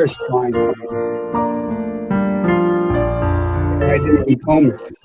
hair's fine. I didn't even comb it.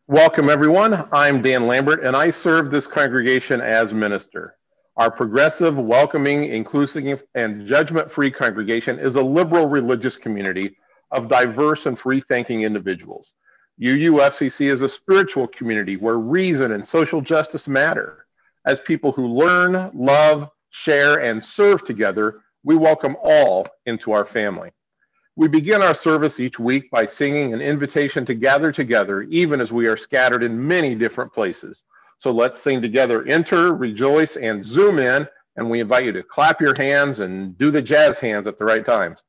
Welcome, everyone. I'm Dan Lambert, and I serve this congregation as minister. Our progressive, welcoming, inclusive, and judgment-free congregation is a liberal religious community of diverse and free-thinking individuals. UUFCC is a spiritual community where reason and social justice matter. As people who learn, love, share, and serve together, we welcome all into our family. We begin our service each week by singing an invitation to gather together, even as we are scattered in many different places. So let's sing together, enter, rejoice, and zoom in. And we invite you to clap your hands and do the jazz hands at the right times.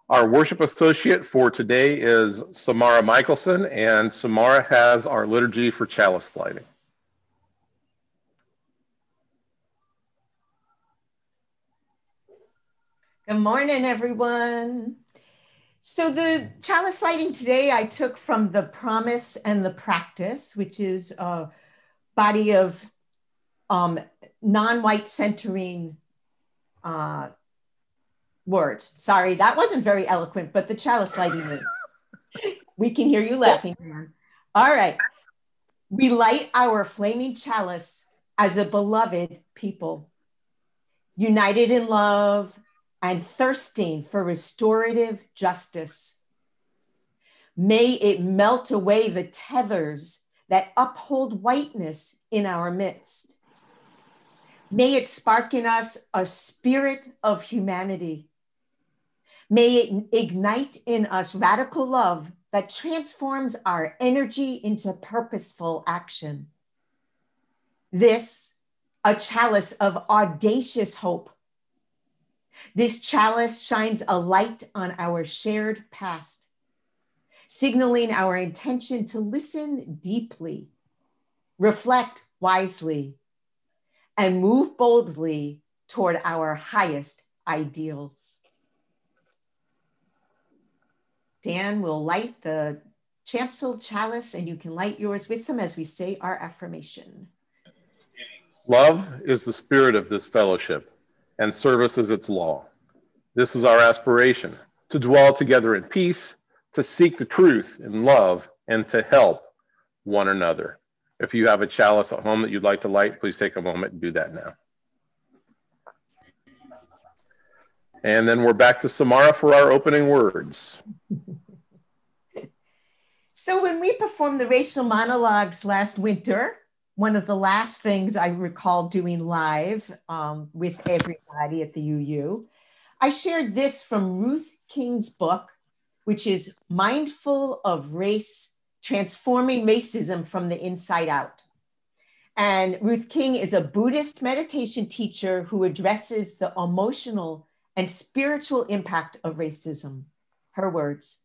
Our worship associate for today is Samara Michelson, and Samara has our liturgy for chalice lighting. Good morning, everyone. So the chalice lighting today I took from The Promise and the Practice, which is a body of non-white centering words. Sorry, that wasn't very eloquent, but the chalice lighting is. We can hear you laughing, man. All right. We light our flaming chalice as a beloved people, united in love and thirsting for restorative justice. May it melt away the tethers that uphold whiteness in our midst. May it spark in us a spirit of humanity. May it ignite in us radical love that transforms our energy into purposeful action. This, a chalice of audacious hope. This chalice shines a light on our shared past, signaling our intention to listen deeply, reflect wisely, and move boldly toward our highest ideals. Dan will light the chancel chalice, and you can light yours with him as we say our affirmation. Love is the spirit of this fellowship, and service is its law. This is our aspiration, to dwell together in peace, to seek the truth in love, and to help one another. If you have a chalice at home that you'd like to light, please take a moment and do that now. And then we're back to Samara for our opening words. So when we performed the racial monologues last winter, one of the last things I recall doing live with everybody at the UU, I shared this from Ruth King's book, which is Mindful of Race, Transforming Racism from the Inside Out. And Ruth King is a Buddhist meditation teacher who addresses the emotional and spiritual impact of racism. Her words: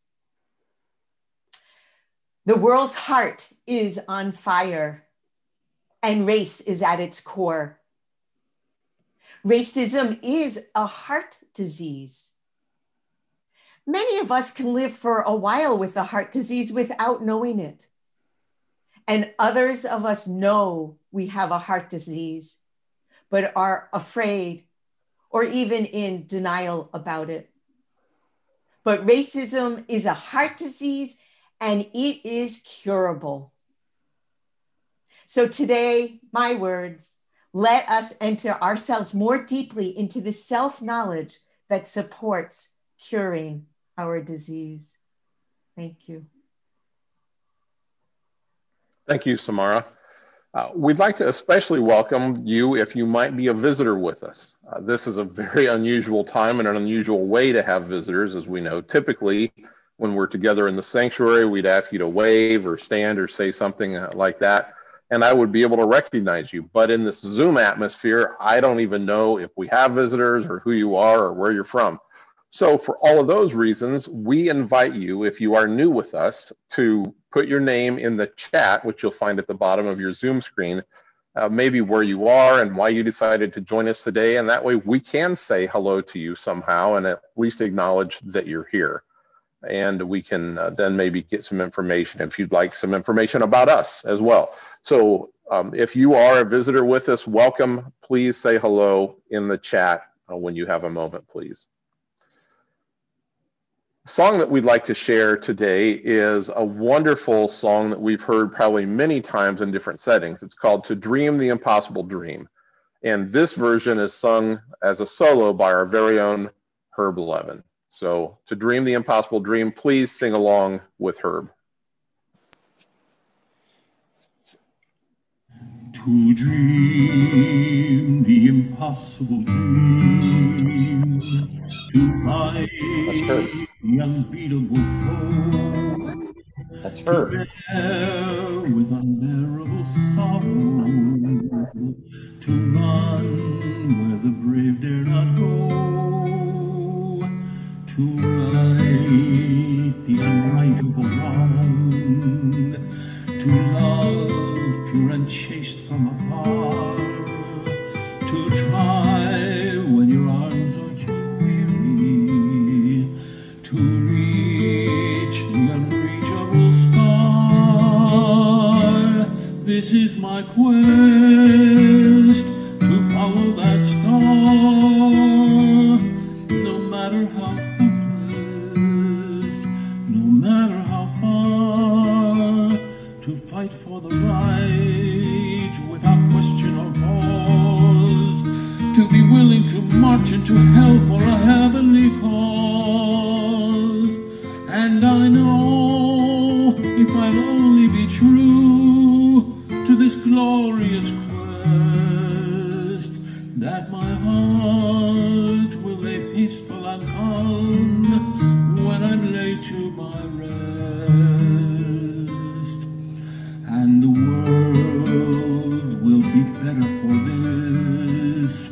the world's heart is on fire, and race is at its core. Racism is a heart disease. Many of us can live for a while with a heart disease without knowing it. And others of us know we have a heart disease, but are afraid or even in denial about it. But racism is a heart disease and it is curable. So today, my words, let us enter ourselves more deeply into the self-knowledge that supports curing our disease. Thank you. Thank you, Samara. We'd like to especially welcome you if you might be a visitor with us. This is a very unusual time and an unusual way to have visitors, as we know. Typically, when we're together in the sanctuary, we'd ask you to wave or stand or say something like that, and I would be able to recognize you. But in this Zoom atmosphere, I don't even know if we have visitors or who you are or where you're from. So for all of those reasons, we invite you, if you are new with us, to put your name in the chat, which you'll find at the bottom of your Zoom screen, maybe where you are and why you decided to join us today. And that way we can say hello to you somehow and at least acknowledge that you're here. And we can then maybe get some information if you'd like some information about us as well. So if you are a visitor with us, welcome. Please say hello in the chat when you have a moment, please. The song that we'd like to share today is a wonderful song that we've heard probably many times in different settings. It's called To Dream the Impossible Dream. And this version is sung as a solo by our very own Herb Levin. So To Dream the Impossible Dream, please sing along with Herb. To dream the impossible dream, to fight the unbeatable foe. That's her. To bear with unbearable sorrow, to run where the brave dare not go, to right the unrightable wrong, to love pure and chaste from afar, to try when your arms are too weary, to reach the unreachable star. This is my quest, to follow that star, no matter how hopeless, no matter how far, to fight for the right without question or pause, to be willing to march into hell for a heavenly cause. And I know if I'll only be true to this glorious quest, that my heart will lay peaceful and calm when I'm laid to my rest. And the world will be better for this,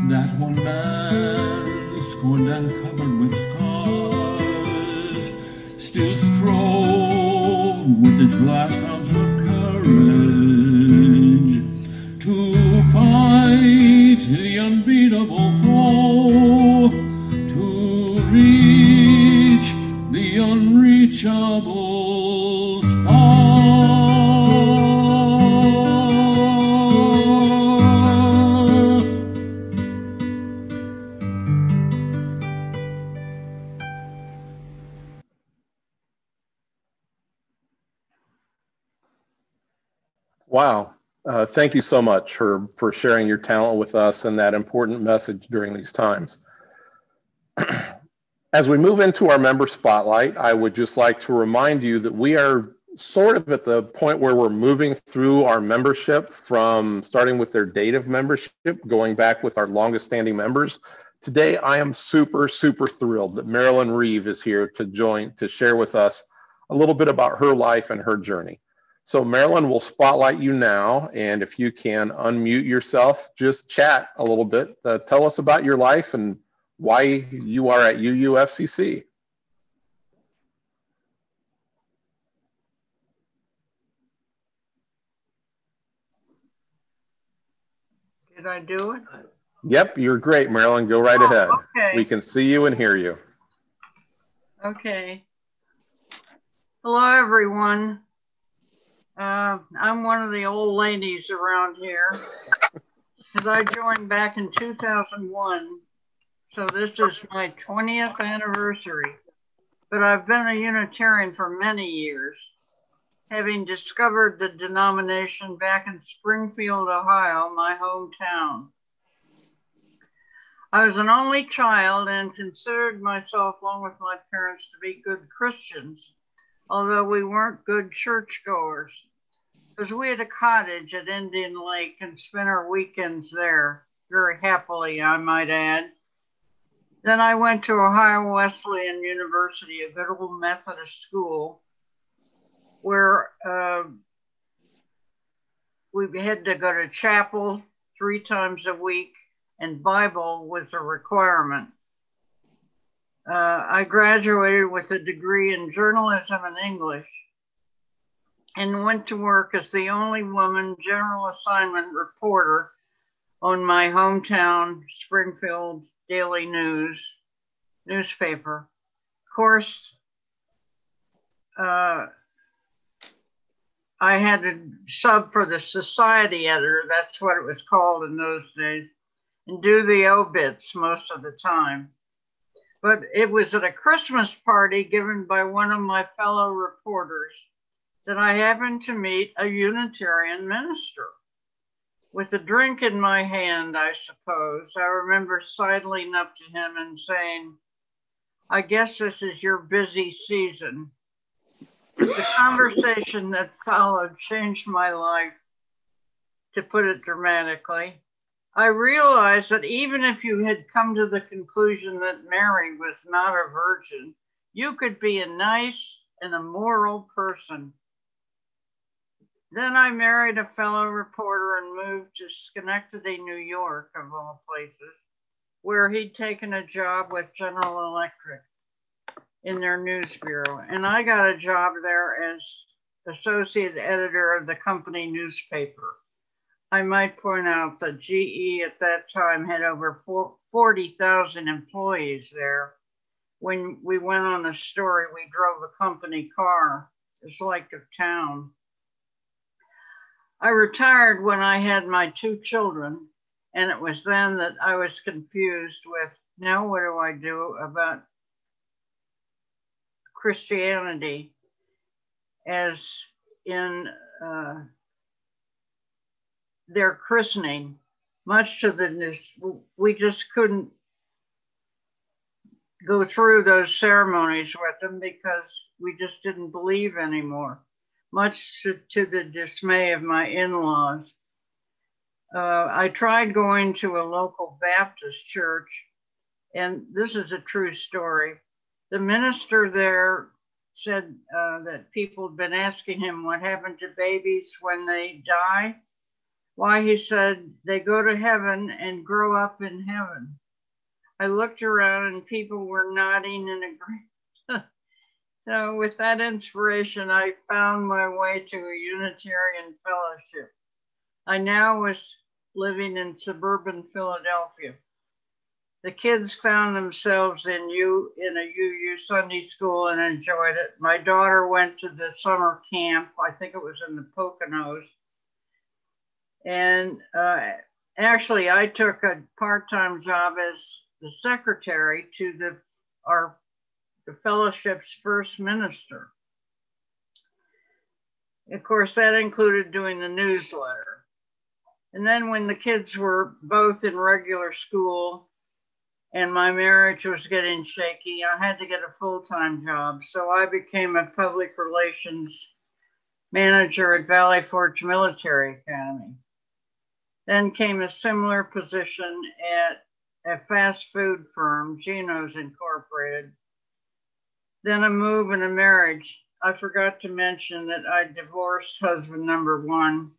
that one man, scorned and covered with scars, still strove with his last ounce of courage to fight the unbeatable foe, to reach the unreachable star. Wow. Thank you so much, Herb, for sharing your talent with us and that important message during these times. As we move into our member spotlight, I would just like to remind you that we are sort of at the point where we're moving through our membership from starting with their date of membership, going back with our longest standing members. Today, I am super, super thrilled that Marilyn Reeve is here to share with us a little bit about her life and her journey. So Marilyn, will spotlight you now, and if you can unmute yourself, just chat a little bit. Tell us about your life and why you are at UUFCC. Did I do it? Yep, you're great, Marilyn. Go right ahead. Okay. We can see you and hear you. Okay. Hello, everyone. I'm one of the old ladies around here because I joined back in 2001. So this is my 20th anniversary. But I've been a Unitarian for many years, having discovered the denomination back in Springfield, Ohio, my hometown. I was an only child and considered myself, along with my parents, to be good Christians, although we weren't good churchgoers, because we had a cottage at Indian Lake and spent our weekends there, very happily, I might add. Then I went to Ohio Wesleyan University, a good old Methodist school, where we had to go to chapel 3 times a week, and Bible was a requirement. I graduated with a degree in journalism and English and went to work as the only woman general assignment reporter on my hometown Springfield Daily News newspaper. Of course, I had to sub for the society editor, that's what it was called in those days, and do the obits most of the time. But it was at a Christmas party given by one of my fellow reporters that I happened to meet a Unitarian minister. With a drink in my hand, I suppose, I remember sidling up to him and saying, "I guess this is your busy season." The conversation that followed changed my life, to put it dramatically. I realized that even if you had come to the conclusion that Mary was not a virgin, you could be a nice and a moral person. Then I married a fellow reporter and moved to Schenectady, New York, of all places, where he'd taken a job with General Electric in their news bureau. And I got a job there as associate editor of the company newspaper. I might point out that GE at that time had over 40,000 employees there. When we went on a story, we drove a company car. It's like a town. I retired when I had my 2 children, and it was then that I was confused with, now what do I do about Christianity, as in their christening, much to the, we just couldn't go through those ceremonies with them because we just didn't believe anymore, much to the dismay of my in-laws. I tried going to a local Baptist church, and this is a true story. The minister there said that people had been asking him what happened to babies when they die. Why, he said, they go to heaven and grow up in heaven. I looked around and people were nodding in agreement. So with that inspiration, I found my way to a Unitarian fellowship. I now was living in suburban Philadelphia. The kids found themselves in a UU Sunday school and enjoyed it. My daughter went to the summer camp. I think it was in the Poconos. And actually, I took a part-time job as the secretary to the fellowship's first minister. Of course, that included doing the newsletter. And then when the kids were both in regular school and my marriage was getting shaky, I had to get a full-time job. So I became a public relations manager at Valley Forge Military Academy. Then came a similar position at a fast food firm, Geno's Incorporated. Then a move and a marriage. I forgot to mention that I divorced husband number 1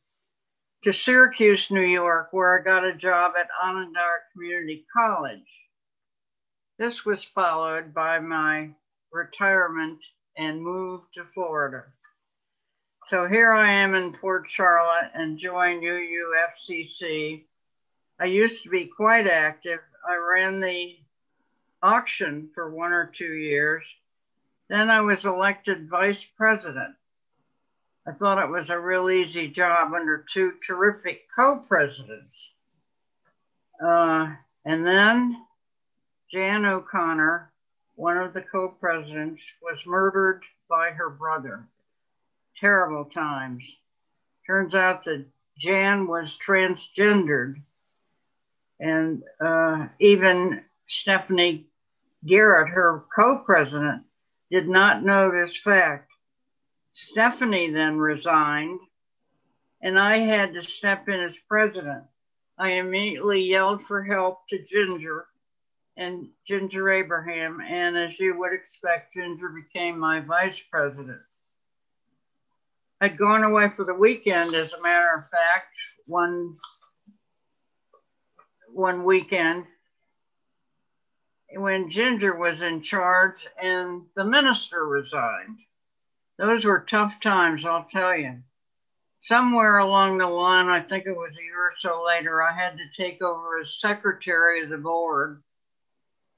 to Syracuse, New York, where I got a job at Onondaga Community College. This was followed by my retirement and move to Florida. So here I am in Port Charlotte and joined UUFCC. I used to be quite active. I ran the auction for 1 or 2 years. Then I was elected vice president. I thought it was a real easy job under two terrific co-presidents. And then Jan O'Connor, one of the co-presidents, was murdered by her brother. Terrible times. Turns out that Jan was transgendered, and even Stephanie Garrett, her co-president, did not know this fact. Stephanie then resigned, and I had to step in as president. I immediately yelled for help to Ginger Abraham, and as you would expect, Ginger became my vice president. I'd gone away for the weekend, as a matter of fact, one weekend when Ginger was in charge and the minister resigned. Those were tough times, I'll tell you. Somewhere along the line, I think it was a year or so later, I had to take over as secretary of the board.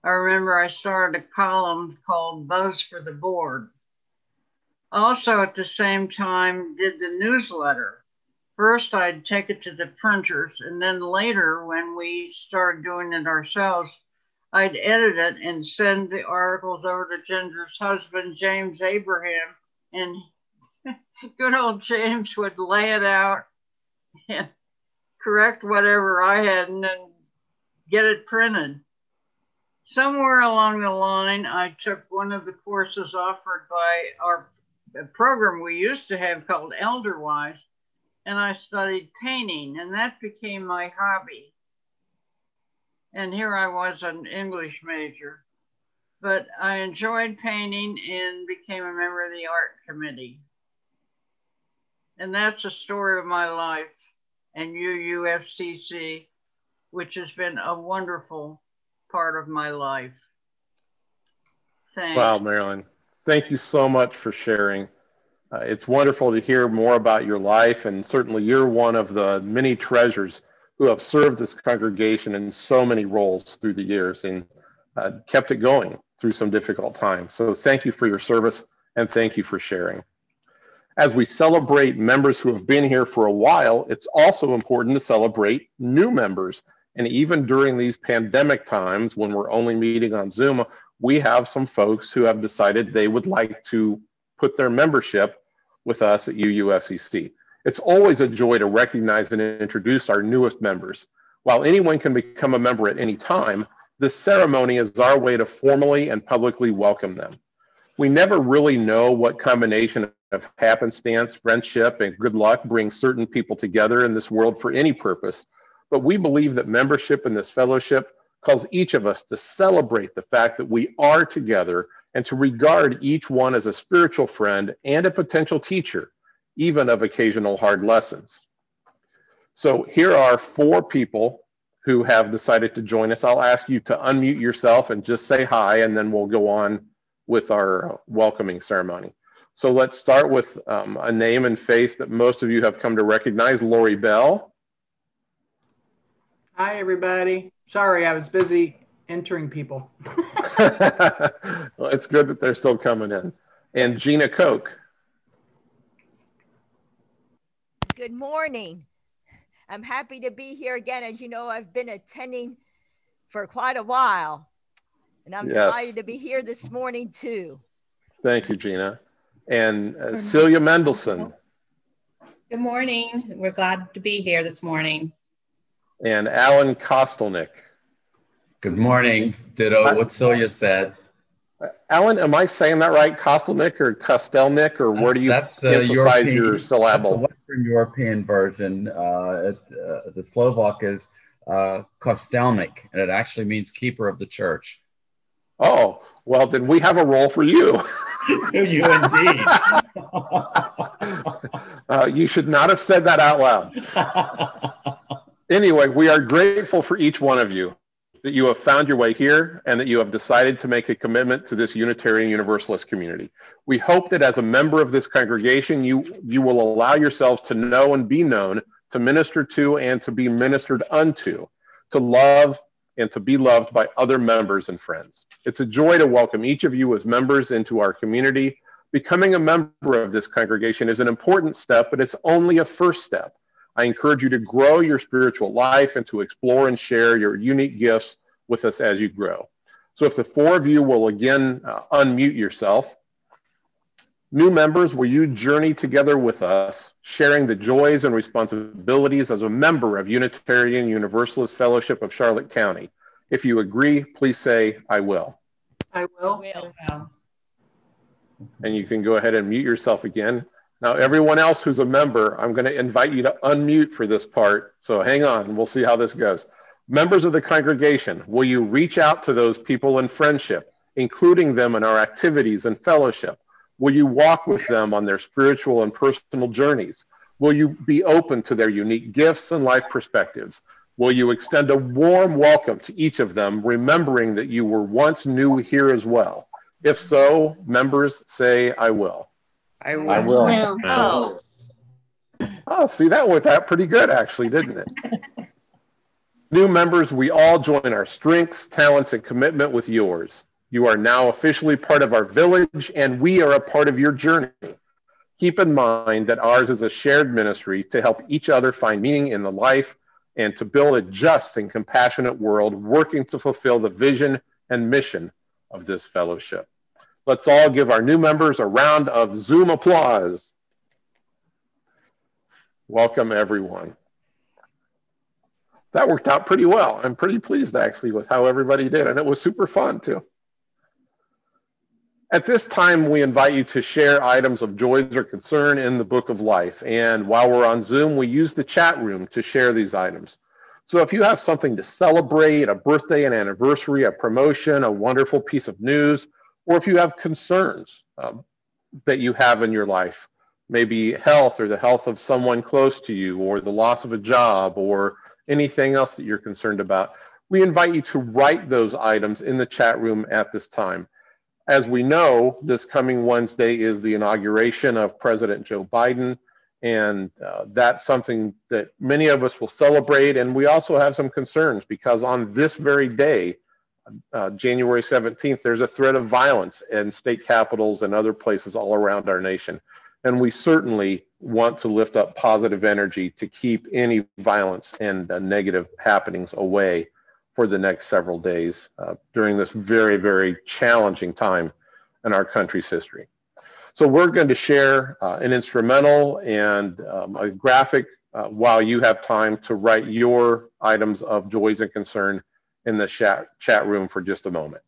I remember I started a column called Buzz for the Board. Also at the same time did the newsletter. First I'd take it to the printers, and then later when we started doing it ourselves, I'd edit it and send the articles over to Ginger's husband, James Abraham, and good old James would lay it out and correct whatever I had and then get it printed. Somewhere along the line, I took one of the courses offered by our program we used to have called Elderwise, and I studied painting, and that became my hobby. And here I was, an English major, but I enjoyed painting and became a member of the art committee. And that's the story of my life and UUFCC, which has been a wonderful part of my life. Thanks. Wow, Marilyn. Thank you so much for sharing. It's wonderful to hear more about your life, and certainly you're one of the many treasures who have served this congregation in so many roles through the years and kept it going through some difficult times. So thank you for your service, and thank you for sharing. As we celebrate members who have been here for a while, it's also important to celebrate new members. And even during these pandemic times when we're only meeting on Zoom, we have some folks who have decided they would like to put their membership with us at UUFCC. It's always a joy to recognize and introduce our newest members. While anyone can become a member at any time, this ceremony is our way to formally and publicly welcome them. We never really know what combination of happenstance, friendship, and good luck brings certain people together in this world for any purpose, but we believe that membership in this fellowship calls each of us to celebrate the fact that we are together and to regard each one as a spiritual friend and a potential teacher, even of occasional hard lessons. So here are 4 people who have decided to join us. I'll ask you to unmute yourself and just say hi, and then we'll go on with our welcoming ceremony. So let's start with a name and face that most of you have come to recognize, Lori Bell. Hi, everybody. Sorry, I was busy entering people. Well, it's good that they're still coming in. And Gina Koch. Good morning. I'm happy to be here again. As you know, I've been attending for quite a while, and I'm delighted to be here this morning too. Thank you, Gina. And Celia Mendelson. Good morning. We're glad to be here this morning. And Alan Kostelnik. Good morning. Ditto what Celia said. Alan, am I saying that right? Kostelnik or Kostelnik, or where do you emphasize your syllable? That's the Western European version. The Slovak is Kostelnik, and it actually means keeper of the church. Oh, well, then we have a role for you. Do you indeed? You should not have said that out loud. Anyway, we are grateful for each one of you, that you have found your way here and that you have decided to make a commitment to this Unitarian Universalist community. We hope that as a member of this congregation, you will allow yourselves to know and be known, to minister to and to be ministered unto, to love and to be loved by other members and friends. It's a joy to welcome each of you as members into our community, Becoming a member of this congregation is an important step, but it's only a first step. I encourage you to grow your spiritual life and to explore and share your unique gifts with us as you grow. So if the four of you will again unmute yourself. New members, will you journey together with us, sharing the joys and responsibilities as a member of Unitarian Universalist Fellowship of Charlotte County? If you agree, please say, I will. I will. Will. And you can go ahead and mute yourself again. Now, everyone else who's a member, I'm going to invite you to unmute for this part. So hang on, and we'll see how this goes. Members of the congregation, will you reach out to those people in friendship, including them in our activities and fellowship? Will you walk with them on their spiritual and personal journeys? Will you be open to their unique gifts and life perspectives? Will you extend a warm welcome to each of them, remembering that you were once new here as well? If so, members say, I will. I will. I will. Oh, Oh, see, that worked out pretty good, actually, didn't it? New members, we all join our strengths, talents, and commitment with yours. You are now officially part of our village, and we are a part of your journey. Keep in mind that ours is a shared ministry to help each other find meaning in the life and to build a just and compassionate world, working to fulfill the vision and mission of this fellowship. Let's all give our new members a round of Zoom applause. Welcome, everyone. That worked out pretty well. I'm pretty pleased, actually, with how everybody did, and it was super fun, too. At this time, we invite you to share items of joys or concern in the Book of Life. And while we're on Zoom, we use the chat room to share these items. So if you have something to celebrate, a birthday, an anniversary, a promotion, a wonderful piece of news, or if you have concerns that you have in your life, maybe health or the health of someone close to you, or the loss of a job, or anything else that you're concerned about, we invite you to write those items in the chat room at this time. As we know, this coming Wednesday is the inauguration of President Joe Biden, and that's something that many of us will celebrate. And we also have some concerns because on this very day, January 17th, there's a threat of violence in state capitals and other places all around our nation. And we certainly want to lift up positive energy to keep any violence and negative happenings away for the next several days during this very, very challenging time in our country's history. So we're going to share an instrumental and a graphic while you have time to write your items of joys and concern in the chat room for just a moment.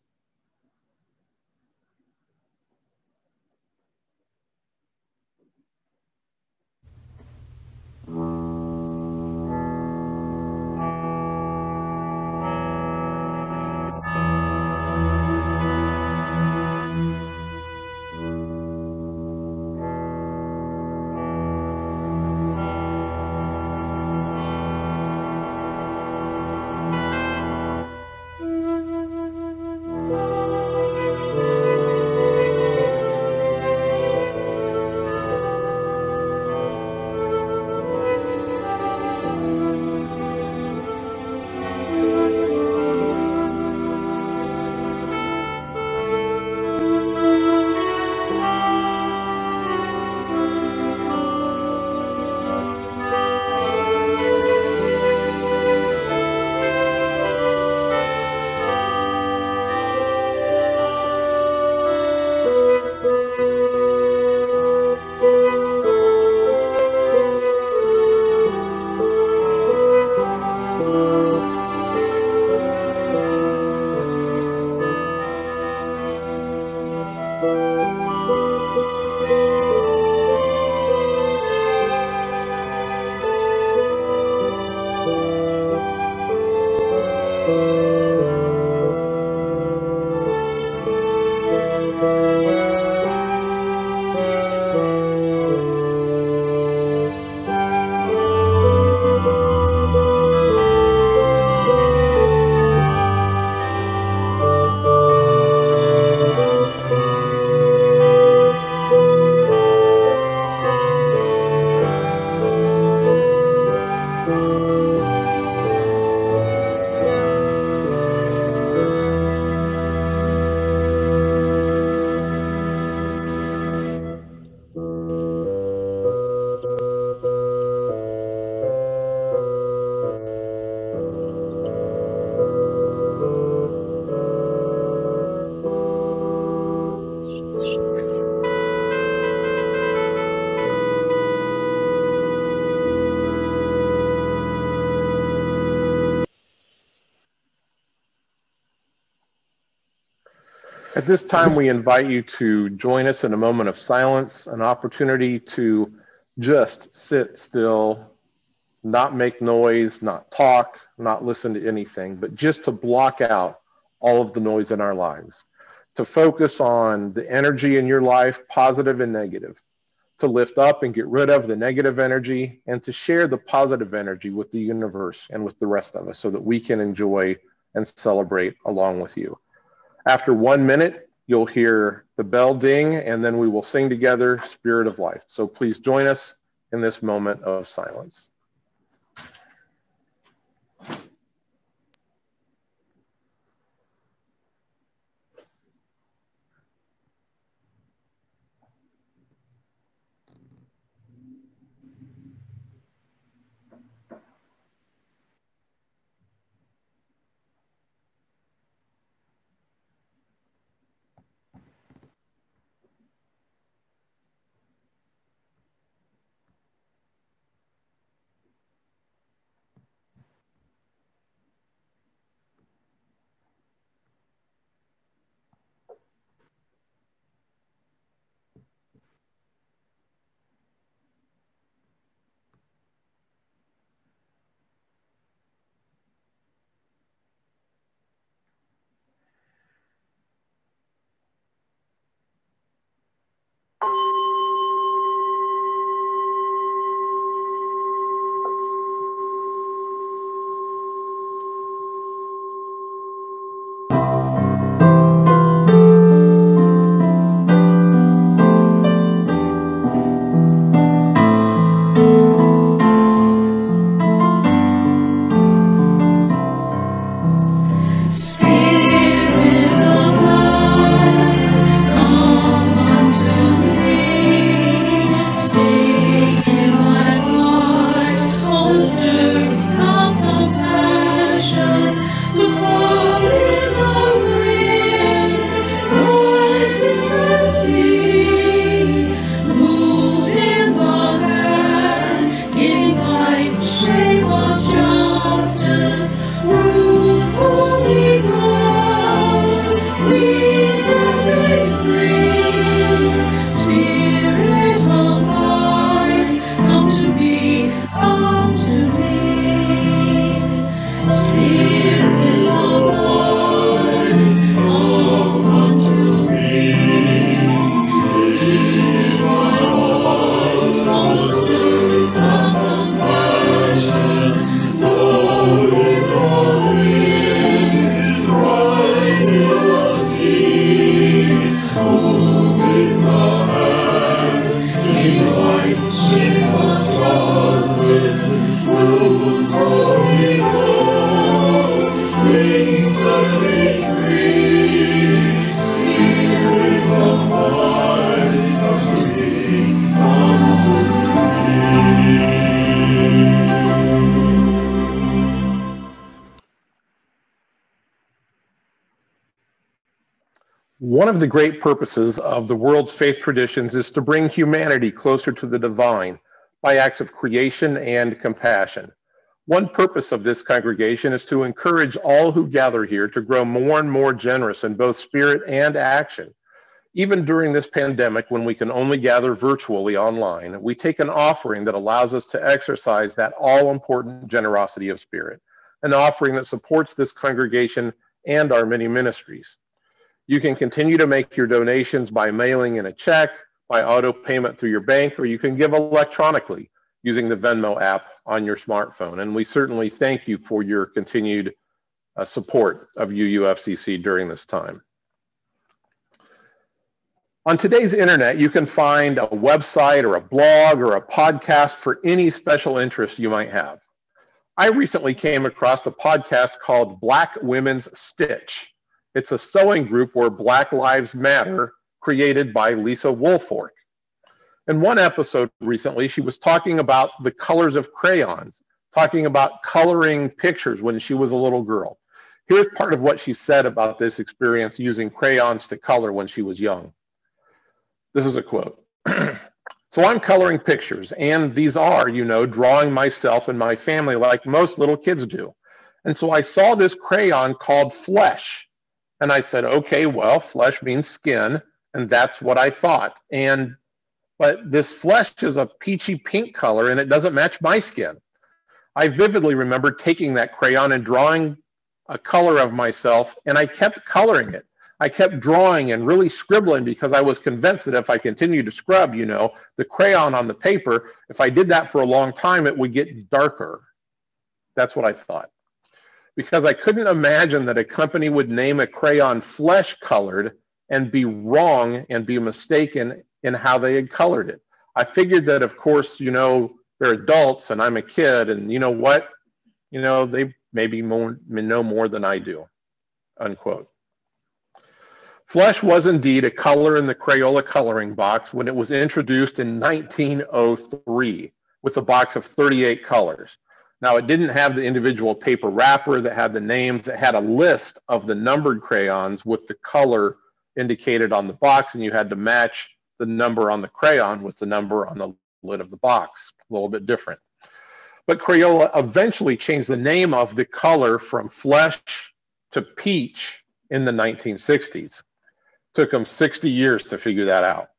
At this time, we invite you to join us in a moment of silence, an opportunity to just sit still, not make noise, not talk, not listen to anything, but just to block out all of the noise in our lives, to focus on the energy in your life, positive and negative, to lift up and get rid of the negative energy, and to share the positive energy with the universe and with the rest of us so that we can enjoy and celebrate along with you. After 1 minute, you'll hear the bell ding, and then we will sing together Spirit of Life. So please join us in this moment of silence. One of the great purposes of the world's faith traditions is to bring humanity closer to the divine by acts of creation and compassion. One purpose of this congregation is to encourage all who gather here to grow more and more generous in both spirit and action. Even during this pandemic, when we can only gather virtually online, we take an offering that allows us to exercise that all-important generosity of spirit, an offering that supports this congregation and our many ministries. You can continue to make your donations by mailing in a check, by auto payment through your bank, or you can give electronically using the Venmo app on your smartphone. And we certainly thank you for your continued support of UUFCC during this time. On today's internet, you can find a website or a blog or a podcast for any special interest you might have. I recently came across a podcast called Black Women's Stitch. It's a sewing group where Black Lives Matter, created by Lisa Woolfork. In one episode recently, she was talking about the colors of crayons, talking about coloring pictures when she was a little girl. Here's part of what she said about this experience using crayons to color when she was young. This is a quote. So I'm coloring pictures, and these are, you know, drawing myself and my family like most little kids do. And so I saw this crayon called Flesh. And I said, okay, well, flesh means skin, and that's what I thought. But this flesh is a peachy pink color, and it doesn't match my skin. I vividly remember taking that crayon and drawing a color of myself, and I kept coloring it. I kept drawing and really scribbling because I was convinced that if I continued to scrub, you know, the crayon on the paper, if I did that for a long time, it would get darker. That's what I thought. Because I couldn't imagine that a company would name a crayon flesh colored and be wrong and be mistaken in how they had colored it. I figured that, of course, you know, they're adults and I'm a kid, and you know what? You know, they maybe know more than I do, unquote. Flesh was indeed a color in the Crayola coloring box when it was introduced in 1903 with a box of 38 colors. Now, it didn't have the individual paper wrapper that had the names. It had a list of the numbered crayons with the color indicated on the box, and you had to match the number on the crayon with the number on the lid of the box. A little bit different. But Crayola eventually changed the name of the color from flesh to peach in the 1960s. Took them 60 years to figure that out.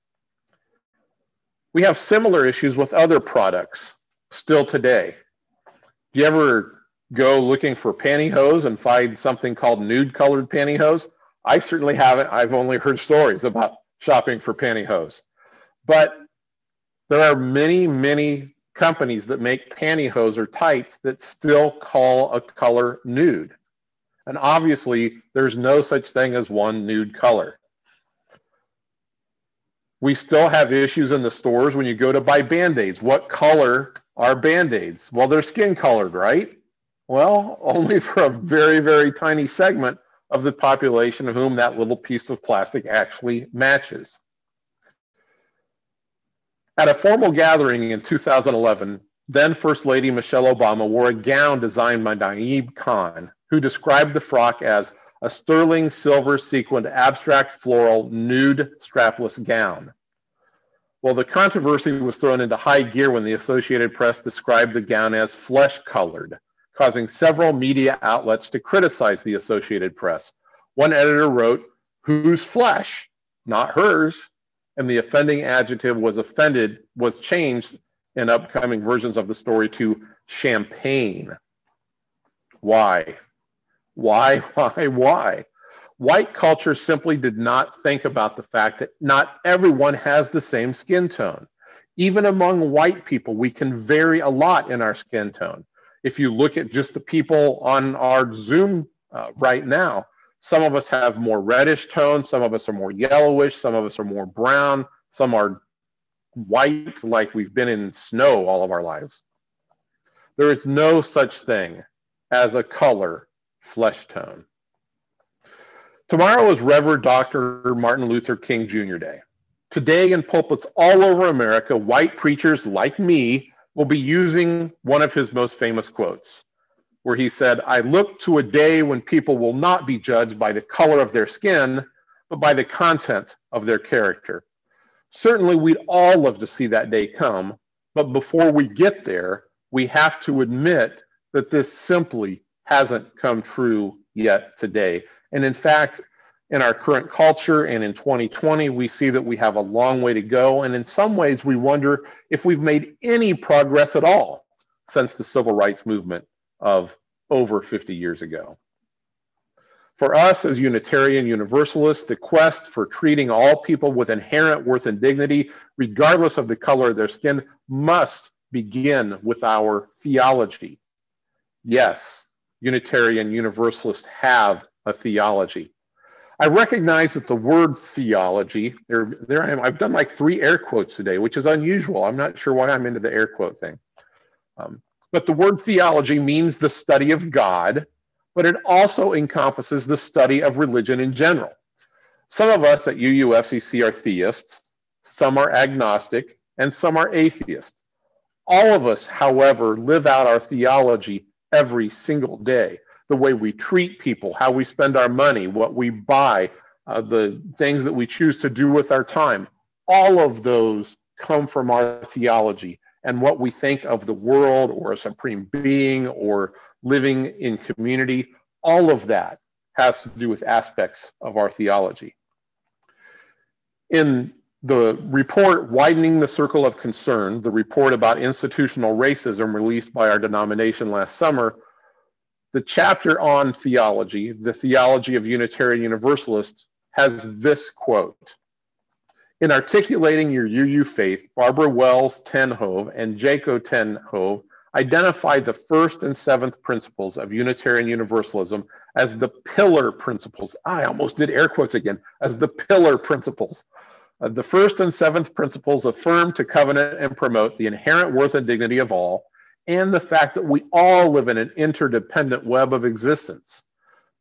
We have similar issues with other products still today. Do you ever go looking for pantyhose and find something called nude colored pantyhose? I certainly haven't. I've only heard stories about shopping for pantyhose. But there are many, many companies that make pantyhose or tights that still call a color nude. And obviously, there's no such thing as one nude color. We still have issues in the stores when you go to buy Band-Aids. What color are Band-Aids? Well, they're skin colored, right? Well, only for a very, very tiny segment of the population of whom that little piece of plastic actually matches. At a formal gathering in 2011, then First Lady Michelle Obama wore a gown designed by Naeem Khan, who described the frock as a sterling silver sequined abstract floral nude strapless gown. Well, the controversy was thrown into high gear when the Associated Press described the gown as flesh colored, causing several media outlets to criticize the Associated Press. One editor wrote, "Whose flesh? Not hers." And the offending adjective was changed in upcoming versions of the story to champagne. Why? Why? White culture simply did not think about the fact that not everyone has the same skin tone. Even among white people, we can vary a lot in our skin tone. If you look at just the people on our Zoom right now, some of us have more reddish tones, some of us are more yellowish, some of us are more brown, some are white like we've been in snow all of our lives. There is no such thing as a color flesh tone. Tomorrow is Reverend Dr. Martin Luther King Jr. Day. Today in pulpits all over America, white preachers like me will be using one of his most famous quotes, where he said, "I look to a day when people will not be judged by the color of their skin, but by the content of their character." Certainly, we'd all love to see that day come, but before we get there, we have to admit that this simply hasn't come true yet today. And in fact, in our current culture and in 2020, we see that we have a long way to go. And in some ways, we wonder if we've made any progress at all since the civil rights movement of over 50 years ago. For us as Unitarian Universalists, the quest for treating all people with inherent worth and dignity, regardless of the color of their skin, must begin with our theology. Yes, Unitarian Universalists have a theology. I recognize that the word theology, there I am, I've done like 3 air quotes today, which is unusual. I'm not sure why I'm into the air quote thing. But the word theology means the study of God, but it also encompasses the study of religion in general. Some of us at UUFCC are theists, some are agnostic, and some are atheists. All of us, however, live out our theology every single day. The way we treat people, how we spend our money, what we buy, the things that we choose to do with our time. All of those come from our theology and what we think of the world or a supreme being or living in community. All of that has to do with aspects of our theology. In the report, Widening the Circle of Concern, the report about institutional racism released by our denomination last summer, the chapter on theology, the theology of Unitarian Universalists, has this quote: "In articulating your UU faith, Barbara Wells Tenhove and Jaco Tenhove identified the first and seventh principles of Unitarian Universalism as the pillar principles." I almost did air quotes again, as the pillar principles. The first and seventh principles affirm to covenant and promote the inherent worth and dignity of all, and the fact that we all live in an interdependent web of existence.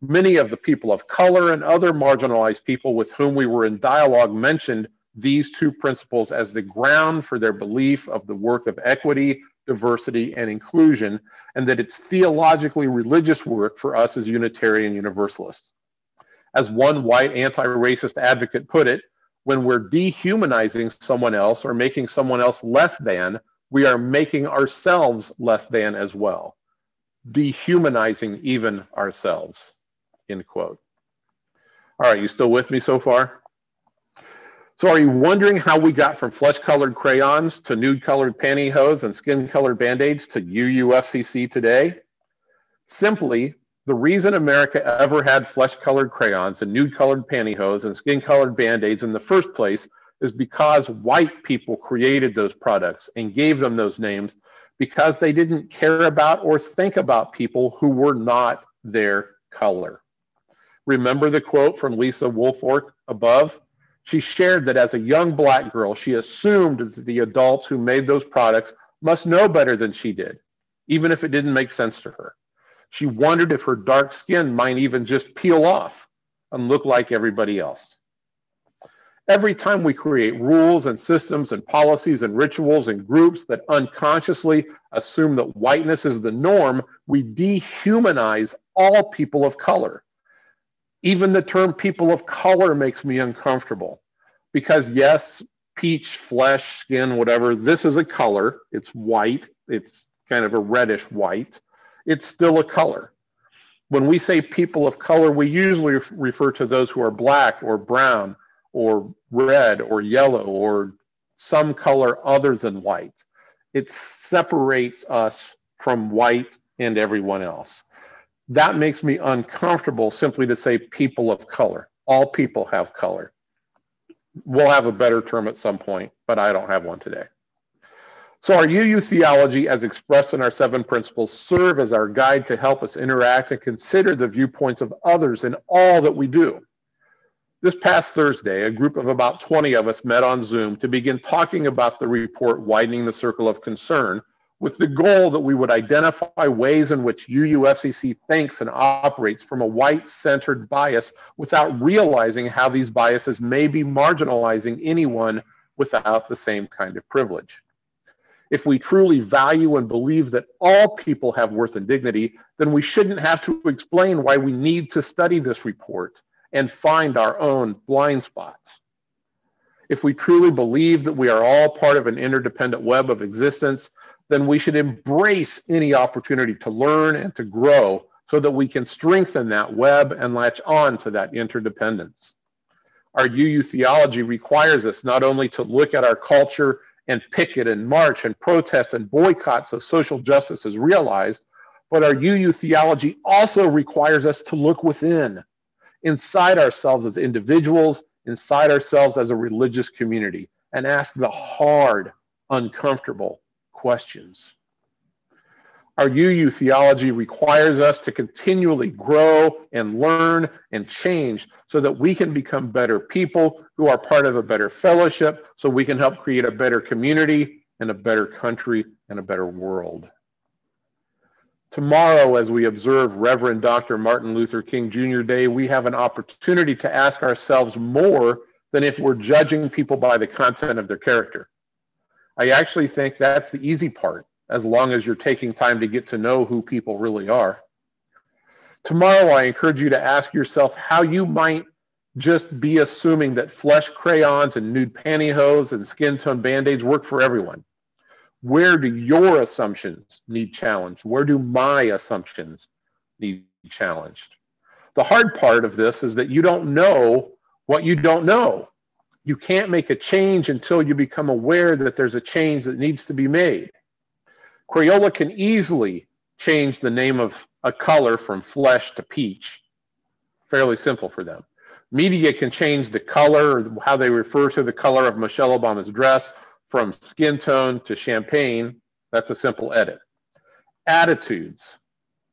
Many of the people of color and other marginalized people with whom we were in dialogue mentioned these two principles as the ground for their belief of the work of equity, diversity, and inclusion, and that it's theologically religious work for us as Unitarian Universalists. As one white anti-racist advocate put it, when we're dehumanizing someone else or making someone else less than, we are making ourselves less than as well. Dehumanizing even ourselves, end quote. All right, you still with me so far? So are you wondering how we got from flesh-colored crayons to nude-colored pantyhose and skin-colored Band-Aids to UUFCC today? Simply, the reason America ever had flesh-colored crayons and nude-colored pantyhose and skin-colored Band-Aids in the first place is because white people created those products and gave them those names because they didn't care about or think about people who were not their color. Remember the quote from Lisa Woolfolk above? She shared that as a young Black girl, she assumed that the adults who made those products must know better than she did, even if it didn't make sense to her. She wondered if her dark skin might even just peel off and look like everybody else. Every time we create rules and systems and policies and rituals and groups that unconsciously assume that whiteness is the norm, we dehumanize all people of color. Even the term people of color makes me uncomfortable because yes, peach, flesh, skin, whatever, this is a color. It's white. It's kind of a reddish white. It's still a color. When we say people of color, we usually refer to those who are Black or brown or red or yellow or some color other than white. It separates us from white and everyone else. That makes me uncomfortable simply to say people of color. All people have color. We'll have a better term at some point, but I don't have one today. So our UU theology, as expressed in our 7 principles, serve as our guide to help us interact and consider the viewpoints of others in all that we do. This past Thursday, a group of about 20 of us met on Zoom to begin talking about the report, Widening the Circle of Concern, with the goal that we would identify ways in which UUFCC thinks and operates from a white-centered bias without realizing how these biases may be marginalizing anyone without the same kind of privilege. If we truly value and believe that all people have worth and dignity, then we shouldn't have to explain why we need to study this report and find our own blind spots. If we truly believe that we are all part of an interdependent web of existence, then we should embrace any opportunity to learn and to grow so that we can strengthen that web and latch on to that interdependence. Our UU theology requires us not only to look at our culture and picket and march and protest and boycott so social justice is realized, but our UU theology also requires us to look within, inside ourselves as individuals, inside ourselves as a religious community, and ask the hard, uncomfortable questions. Our UU theology requires us to continually grow and learn and change so that we can become better people who are part of a better fellowship, so we can help create a better community and a better country and a better world. Tomorrow, as we observe Reverend Dr. Martin Luther King Jr. Day, we have an opportunity to ask ourselves more than if we're judging people by the content of their character. I actually think that's the easy part, as long as you're taking time to get to know who people really are. Tomorrow, I encourage you to ask yourself how you might just be assuming that flesh crayons and nude pantyhose and skin tone Band-Aids work for everyone. Where do your assumptions need challenged? Where do my assumptions need challenged? The hard part of this is that you don't know what you don't know. You can't make a change until you become aware that there's a change that needs to be made. Crayola can easily change the name of a color from flesh to peach. Fairly simple for them. Media can change the color, or how they refer to the color of Michelle Obama's dress, from skin tone to champagne. That's a simple edit. Attitudes.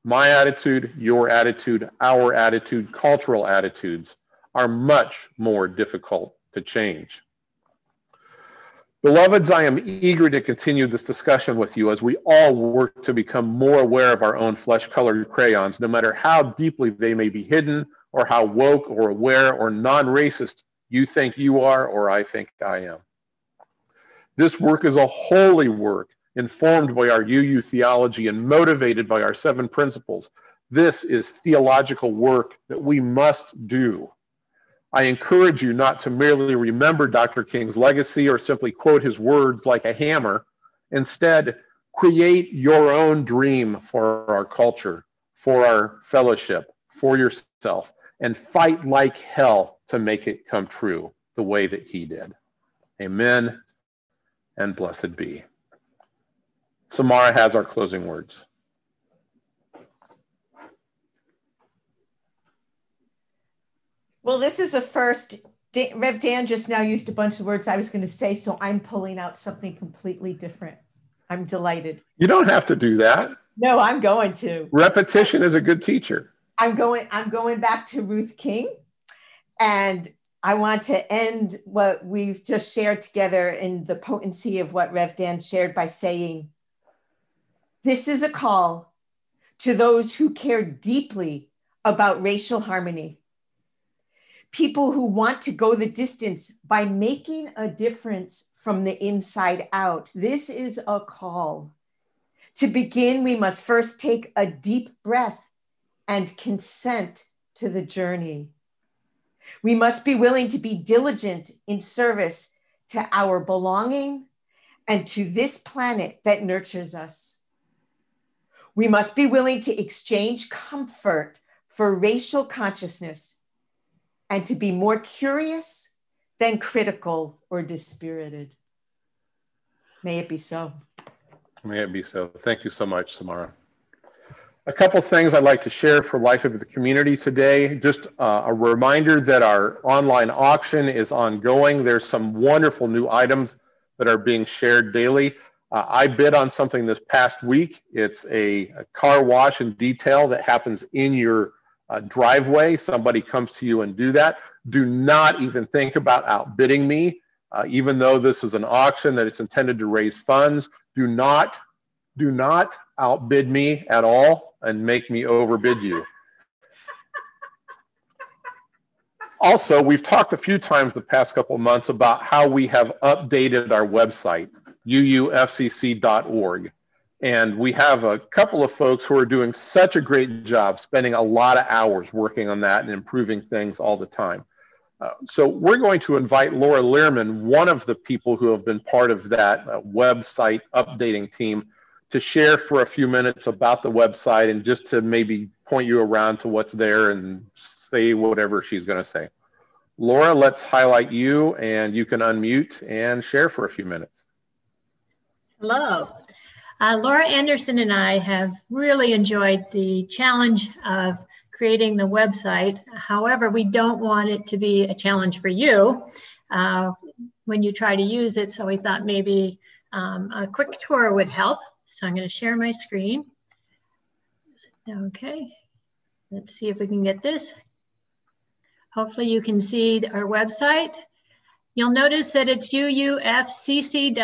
My attitude, your attitude, our attitude, cultural attitudes are much more difficult to change. Beloveds, I am eager to continue this discussion with you as we all work to become more aware of our own flesh-colored crayons, no matter how deeply they may be hidden or how woke or aware or non-racist you think you are or I think I am. This work is a holy work, informed by our UU theology and motivated by our 7 principles. This is theological work that we must do. I encourage you not to merely remember Dr. King's legacy or simply quote his words like a hammer. Instead, create your own dream for our culture, for our fellowship, for yourself, and fight like hell to make it come true the way that he did. Amen and blessed be. Samara has our closing words. Well, this is a first. Rev Dan just now used a bunch of words I was going to say, so I'm pulling out something completely different. I'm delighted. You don't have to do that. No, I'm going to. Repetition is a good teacher. I'm going back to Ruth King, and I want to end what we've just shared together in the potency of what Rev Dan shared by saying, this is a call to those who care deeply about racial harmony. People who want to go the distance by making a difference from the inside out. This is a call. To begin, we must first take a deep breath and consent to the journey. We must be willing to be diligent in service to our belonging and to this planet that nurtures us. We must be willing to exchange comfort for racial consciousness and to be more curious than critical or dispirited. May it be so. May it be so. Thank you so much, Samara. A couple things I'd like to share for Life of the Community today. Just a reminder that our online auction is ongoing. There's some wonderful new items that are being shared daily. I bid on something this past week. It's a car wash and detail that happens in your driveway. Somebody comes to you and do that. Do not even think about outbidding me. Even though this is an auction that it's intended to raise funds, do not outbid me at all and make me overbid you. Also, we've talked a few times the past couple of months about how we have updated our website, uufcc.org. And we have a couple of folks who are doing such a great job, spending a lot of hours working on that and improving things all the time. So we're going to invite Laura Learman, one of the people who have been part of that website updating team, to share for a few minutes about the website and just to maybe point you around to what's there and say whatever she's going to say. Laura, let's highlight you, and you can unmute and share for a few minutes. Hello. Laura Anderson and I have really enjoyed the challenge of creating the website. However, we don't want it to be a challenge for you when you try to use it. So we thought maybe a quick tour would help. So I'm going to share my screen. Okay, let's see if we can get this. Hopefully you can see our website. You'll notice that it's uufcc.org.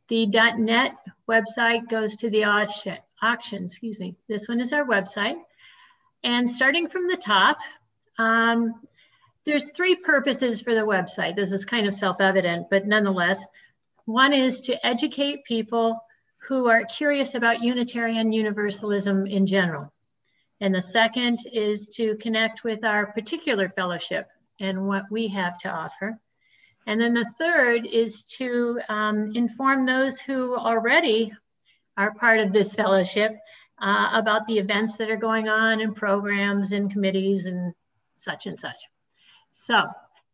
The .net website goes to the auction, excuse me. This one is our website. And starting from the top, there's 3 purposes for the website. This is kind of self-evident, but nonetheless, one is to educate people who are curious about Unitarian Universalism in general. And the second is to connect with our particular fellowship and what we have to offer. And then the third is to inform those who already are part of this fellowship about the events that are going on and programs and committees and such and such. So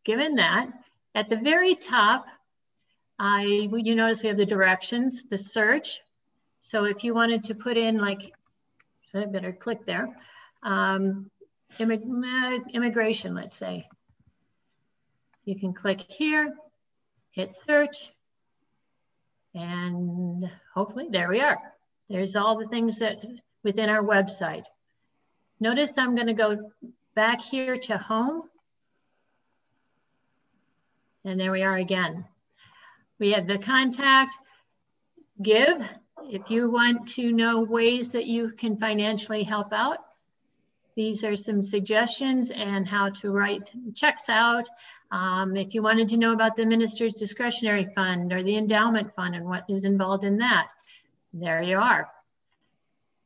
given that, at the very top, you notice we have the directions, the search. So if you wanted to put in like, I better click there, immigration, let's say. You can click here, hit search, and hopefully there we are. There's all the things that within our website. Notice I'm going to go back here to home. And there we are again. We have the contact, give. If you want to know ways that you can financially help out, these are some suggestions and how to write checks out. If you wanted to know about the minister's discretionary fund or the endowment fund and what is involved in that, there you are.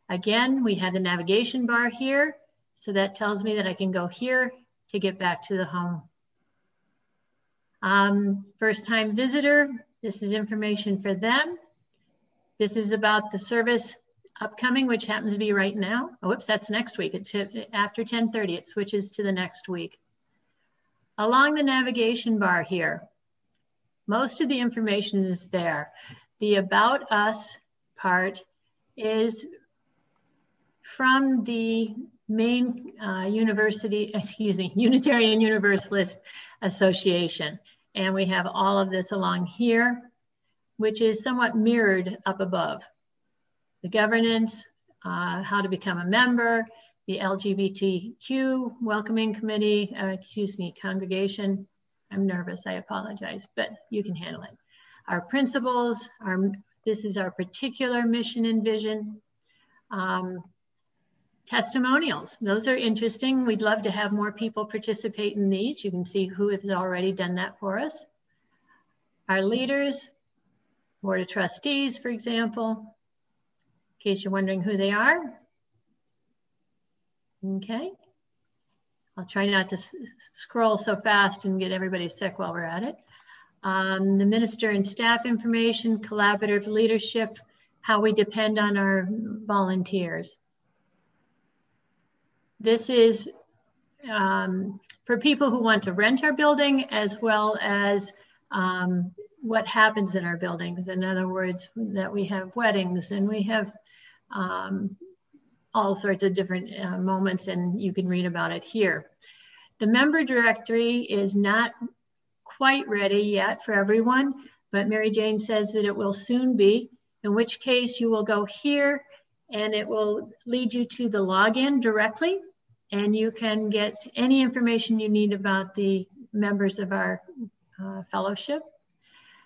Again, we have the navigation bar here. So that tells me that I can go here to get back to the home. First time visitor, this is information for them. This is about the service upcoming, which happens to be right now. Oh, whoops, that's next week. It's after 10:30, it switches to the next week. Along the navigation bar here, most of the information is there. The About Us part is from the main Unitarian Universalist Association. And we have all of this along here, which is somewhat mirrored up above. The governance, how to become a member, the LGBTQ welcoming committee, congregation. I'm nervous, I apologize, but you can handle it. Our principles, this is our particular mission and vision. Testimonials, those are interesting. We'd love to have more people participate in these. You can see who has already done that for us. Our leaders, Board of Trustees, for example, in case you're wondering who they are. Okay, I'll try not to scroll so fast and get everybody sick while we're at it. The minister and staff information, collaborative leadership, how we depend on our volunteers. This is for people who want to rent our building, as well as what happens in our buildings. In other words, that we have weddings and we have all sorts of different moments, and you can read about it here. The member directory is not quite ready yet for everyone, but Mary Jane says that it will soon be, in which case you will go here and it will lead you to the login directly, and you can get any information you need about the members of our fellowship.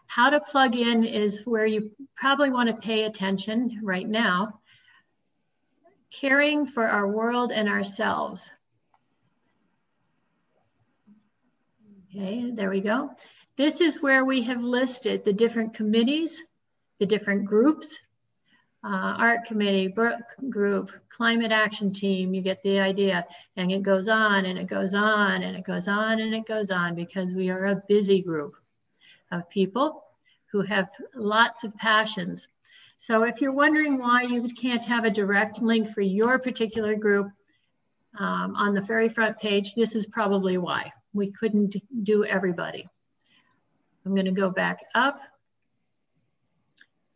How to plug in is where you probably want to pay attention right now. Caring for our world and ourselves. Okay, there we go. This is where we have listed the different committees, the different groups, art committee, book group, climate action team, you get the idea. And it goes on and it goes on and it goes on and it goes on, because we are a busy group of people who have lots of passions. So if you're wondering why you can't have a direct link for your particular group on the very front page, this is probably why. We couldn't do everybody. I'm going to go back up,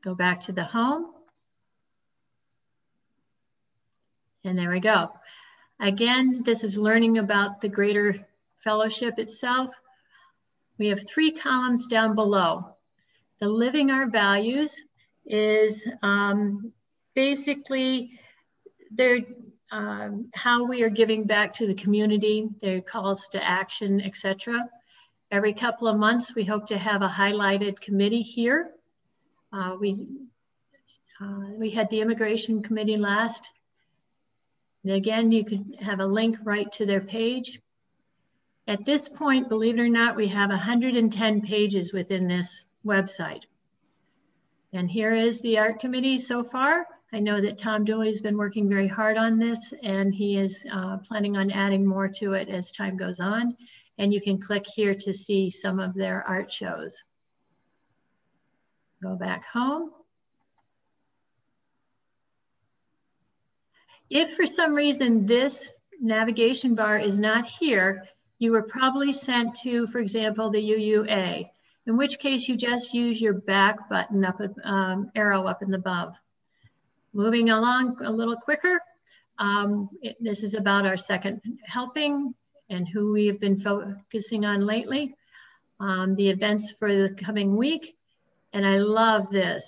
go back to the home. And there we go. Again, this is learning about the greater fellowship itself. We have 3 columns down below. The Living Our Values is basically how we are giving back to the community, their calls to action, etc. Every couple of months, we hope to have a highlighted committee here. We had the immigration committee last. And again, you could have a link right to their page. At this point, believe it or not, we have 110 pages within this website. And here is the art committee so far. I know that Tom Dooley's been working very hard on this, and he is planning on adding more to it as time goes on. And you can click here to see some of their art shows. Go back home. If for some reason this navigation bar is not here, you were probably sent to, for example, the UUA, in which case you just use your back button up, arrow up in the above. Moving along a little quicker, this is about our second helping and who we have been focusing on lately, the events for the coming week. And I love this.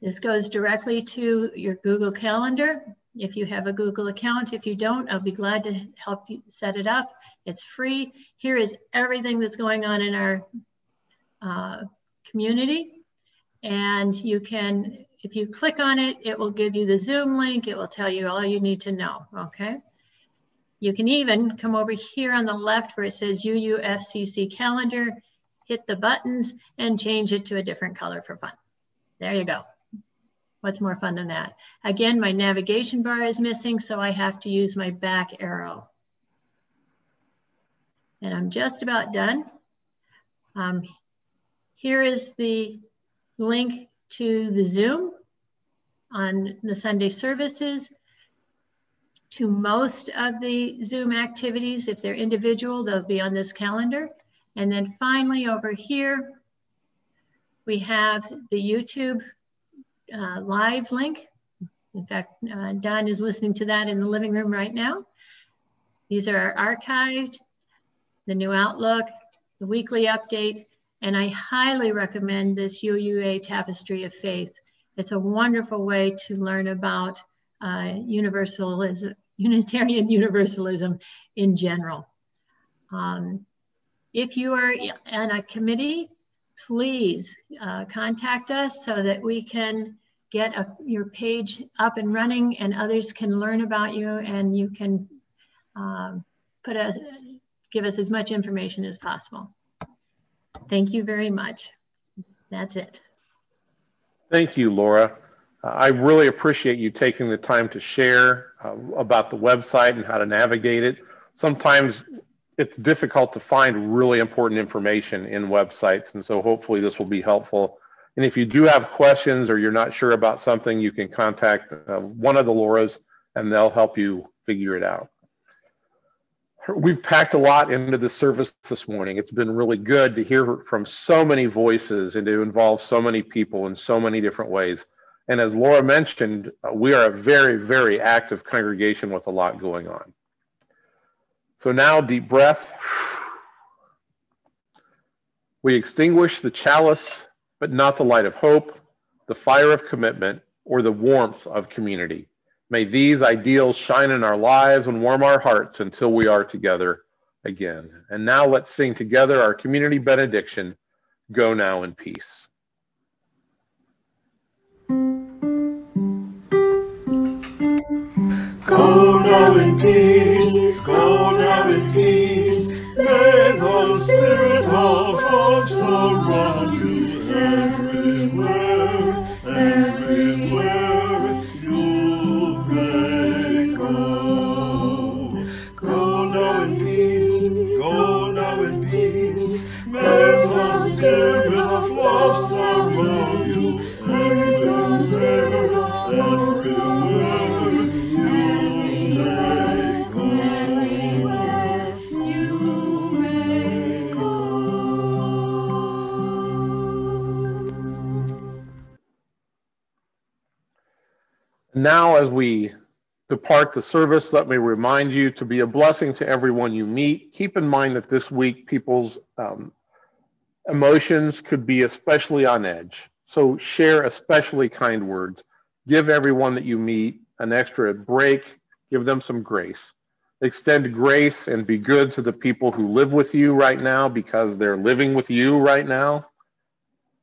This goes directly to your Google Calendar. If you have a Google account, if you don't, I'll be glad to help you set it up. It's free. Here is everything that's going on in our community. And you can, if you click on it, it will give you the Zoom link. It will tell you all you need to know, okay? You can even come over here on the left where it says UUFCC calendar, hit the buttons and change it to a different color for fun. There you go. What's more fun than that? Again, my navigation bar is missing, so I have to use my back arrow. And I'm just about done. Here is the link to the Zoom on the Sunday services, to most of the Zoom activities. If they're individual, they'll be on this calendar. And then finally over here, we have the YouTube live link. In fact, Don is listening to that in the living room right now. These are archived, the new Outlook, the weekly update, and I highly recommend this UUA Tapestry of Faith. It's a wonderful way to learn about Unitarian Universalism in general. If you are on a committee, please contact us so that we can get your page up and running and others can learn about you, and you can give us as much information as possible. Thank you very much. That's it. Thank you, Laura. I really appreciate you taking the time to share about the website and how to navigate it. Sometimes it's difficult to find really important information in websites, and so hopefully this will be helpful. And if you do have questions or you're not sure about something, you can contact one of the Lauras and they'll help you figure it out. We've packed a lot into the service this morning. It's been really good to hear from so many voices and to involve so many people in so many different ways. And as Laura mentioned, we are a very, very active congregation with a lot going on. So now, deep breath. We extinguish the chalice, but not the light of hope, the fire of commitment, or the warmth of community. May these ideals shine in our lives and warm our hearts until we are together again. And now let's sing together our community benediction, Go Now in Peace. Go now in peace, go now in peace. May the Spirit of us surround you everywhere, everywhere you may go. Go now in peace, go now in peace. May the Spirit of love surround you everywhere, everywhere. Now, as we depart the service, let me remind you to be a blessing to everyone you meet. Keep in mind that this week people's emotions could be especially on edge. So share especially kind words. Give everyone that you meet an extra break. Give them some grace. Extend grace and be good to the people who live with you right now because they're living with you right now.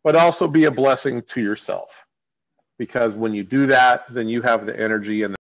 But also be a blessing to yourself, because when you do that, then you have the energy and